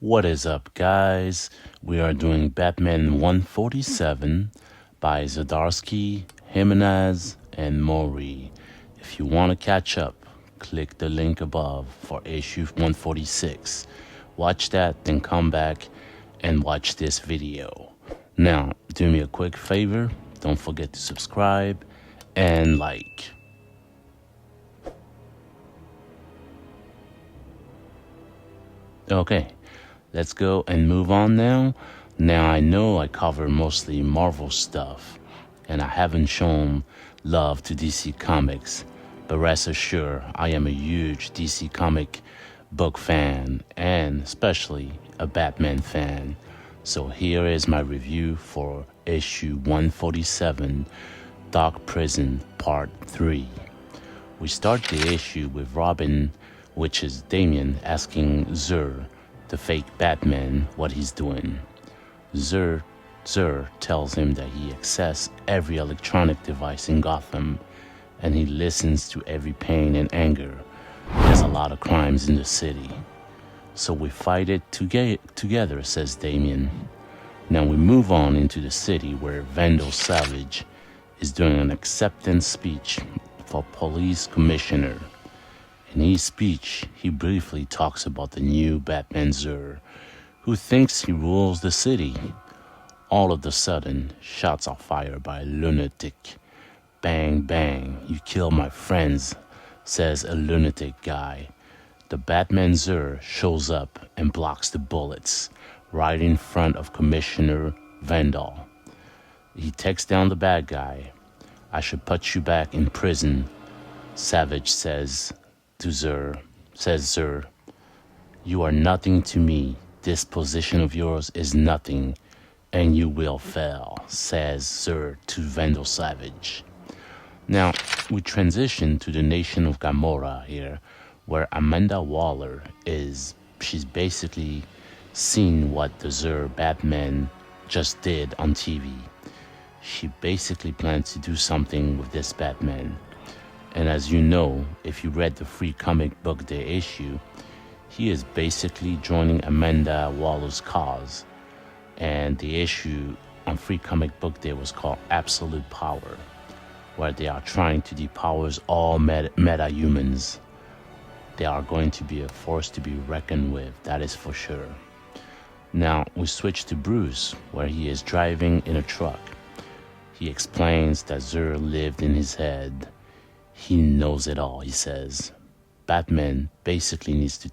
What is up, guys? We are doing Batman 147 by Zdarsky, Jimenez, and Mori. If you want to catch up, click the link above for issue 146. Watch that, then come back and watch this video. Now, do me a quick favor. Don't forget to subscribe and like. Okay. Let's go and move on now. Now I know I cover mostly Marvel stuff, and I haven't shown love to DC Comics, but rest assured I am a huge DC comic book fan, and especially a Batman fan. So here is my review for issue 147, Dark Prison Part 3. We start the issue with Robin, which is Damian, asking Zur, the fake Batman, what he's doing. Zur tells him that he accesses every electronic device in Gotham, and he listens to every pain and anger. There's a lot of crimes in the city. So we fight it together, says Damian. Now we move on into the city where Vandal Savage is doing an acceptance speech for police commissioner. In his speech, he briefly talks about the new Batman Zur, who thinks he rules the city. All of a sudden, shots are fired by a lunatic. Bang, bang, you killed my friends, says a lunatic guy. The Batman Zur shows up and blocks the bullets right in front of Commissioner Vandal. He takes down the bad guy. I should put you back in prison, Savage says to Zur, you are nothing to me. This position of yours is nothing, and you will fail, says Zur to Vandal Savage. Now, we transition to the nation of Gamora here, where Amanda Waller she's basically seen what the Zur Batman just did on TV. She basically plans to do something with this Batman. And as you know, if you read the free comic book day issue, he is basically joining Amanda Waller's cause. And the issue on free comic book day was called Absolute Power, where they are trying to depower all meta-humans. They are going to be a force to be reckoned with, that is for sure. Now we switch to Bruce, where he is driving in a truck. He explains that Zur lived in his head. He knows it all, he says. Batman basically needs to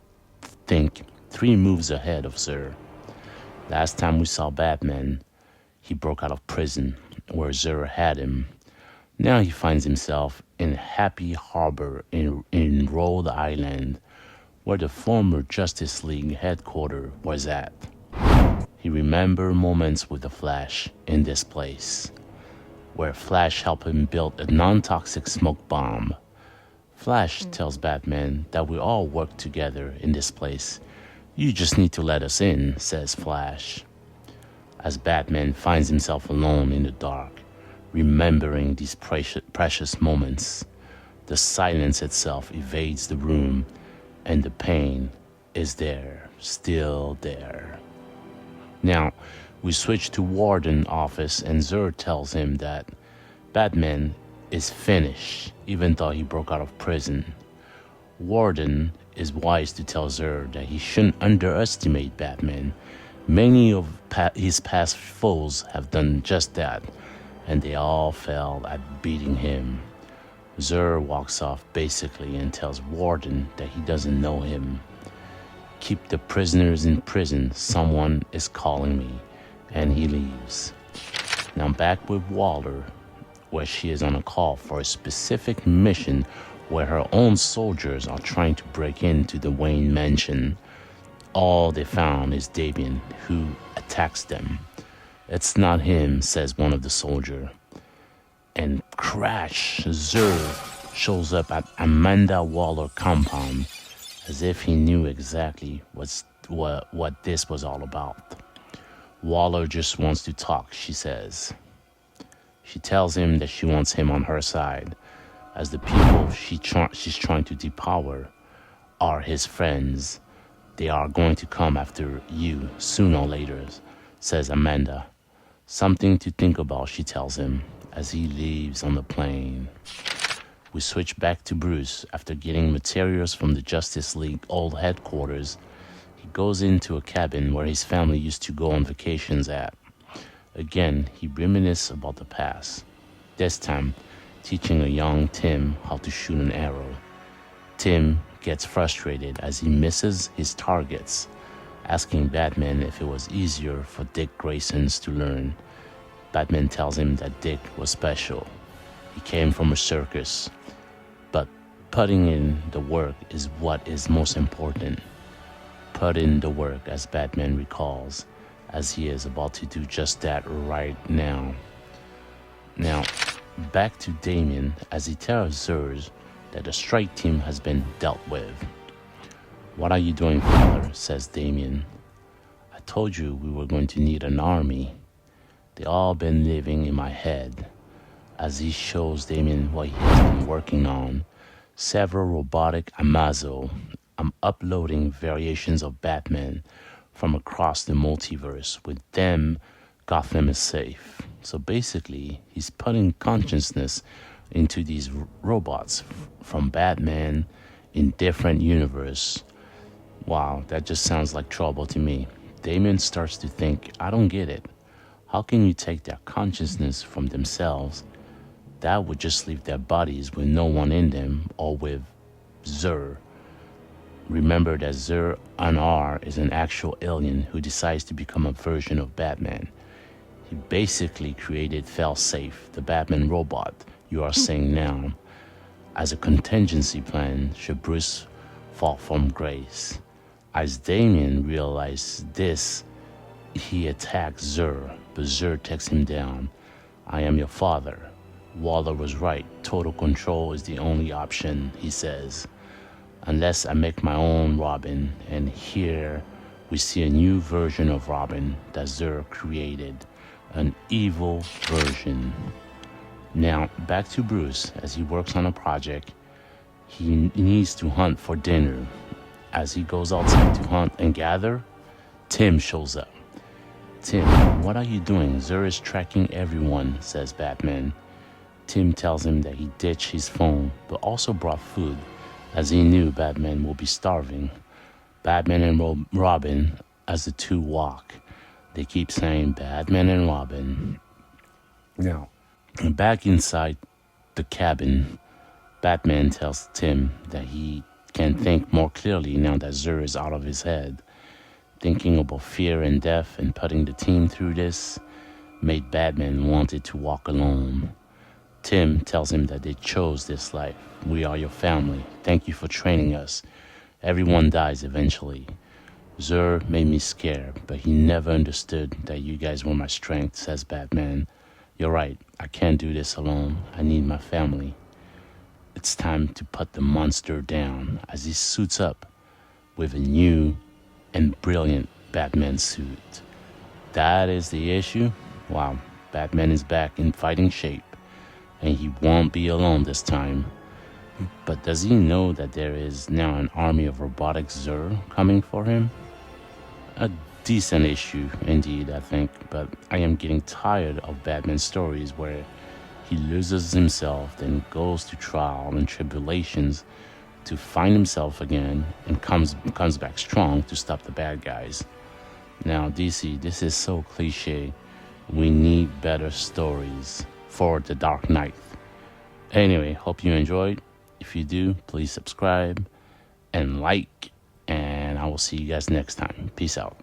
think 3 moves ahead of Zur. Last time we saw Batman, he broke out of prison where Zur had him. Now he finds himself in Happy Harbor in Rhode Island, where the former Justice League headquarters was at. He remembers moments with the Flash in this place, where Flash helped him build a non-toxic smoke bomb. Flash tells Batman that we all work together in this place. You just need to let us in, says Flash. As Batman finds himself alone in the dark, remembering these precious moments, the silence itself evades the room, and the pain is there, still there. Now, we switch to Warden's office, and Zur tells him that Batman is finished, even though he broke out of prison. Warden is wise to tell Zur that he shouldn't underestimate Batman. Many of his past foes have done just that, and they all failed at beating him. Zur walks off basically and tells Warden that he doesn't know him. Keep the prisoners in prison, someone is calling me. And he leaves. Now back with Waller, where she is on a call for a specific mission where her own soldiers are trying to break into the Wayne mansion. All they found is Damian, who attacks them. It's not him, says one of the soldiers. And crash, Zur shows up at Amanda Waller compound, as if he knew exactly what this was all about. Waller just wants to talk, she says. She tells him that she wants him on her side, as the people she's trying to depower are his friends. They are going to come after you sooner or later, says Amanda. Something to think about, she tells him, as he leaves on the plane. We switch back to Bruce after getting materials from the Justice League old headquarters. He goes into a cabin where his family used to go on vacations at. Again, he reminisces about the past, this time teaching a young Tim how to shoot an arrow. Tim gets frustrated as he misses his targets, asking Batman if it was easier for Dick Graysons to learn. Batman tells him that Dick was special. He came from a circus. But putting in the work is what is most important. Put in the work, as Batman recalls, as he is about to do just that right now. Now, back to Damian as he tells Zurz that the strike team has been dealt with. What are you doing, father? Says Damian. I told you we were going to need an army. They all been living in my head. As he shows Damian what he has been working on, several robotic Amazo. I'm uploading variations of Batman from across the multiverse. With them, Gotham is safe. So basically, he's putting consciousness into these robots from Batman in different universe. Wow, that just sounds like trouble to me. Damian starts to think, I don't get it. How can you take their consciousness from themselves? That would just leave their bodies with no one in them, or with Zur. Remember that Zur Anar is an actual alien who decides to become a version of Batman. He basically created Failsafe, the Batman robot you are saying now, as a contingency plan should Bruce fall from grace. As Damian realizes this, he attacks Zur, but Zur takes him down. I am your father. Waller was right. Total control is the only option, he says. Unless I make my own Robin, and here we see a new version of Robin that Zur created, an evil version. Now, back to Bruce as he works on a project. He needs to hunt for dinner. As he goes outside to hunt and gather, Tim shows up. Tim, what are you doing? Zur is tracking everyone, says Batman. Tim tells him that he ditched his phone, but also brought food, as he knew Batman will be starving. Batman and Robin, as the two walk, they keep saying Batman and Robin. Now, back inside the cabin, Batman tells Tim that he can think more clearly now that Zur is out of his head. Thinking about fear and death and putting the team through this made Batman wanted to walk alone. Tim tells him that they chose this life. We are your family. Thank you for training us. Everyone dies eventually. Zur made me scared, but he never understood that you guys were my strength, says Batman. You're right. I can't do this alone. I need my family. It's time to put the monster down as he suits up with a new and brilliant Batman suit. That is the issue. Wow, Batman is back in fighting shape, and he won't be alone this time. But does he know that there is now an army of robotic Zur coming for him? A decent issue indeed, I think, but I am getting tired of Batman stories where he loses himself, then goes to trial and tribulations to find himself again and comes back strong to stop the bad guys. Now, DC, this is so cliche. We need better stories for the Dark Knight. Anyway, hope you enjoyed. If you do, please subscribe and like, and I will see you guys next time. Peace out.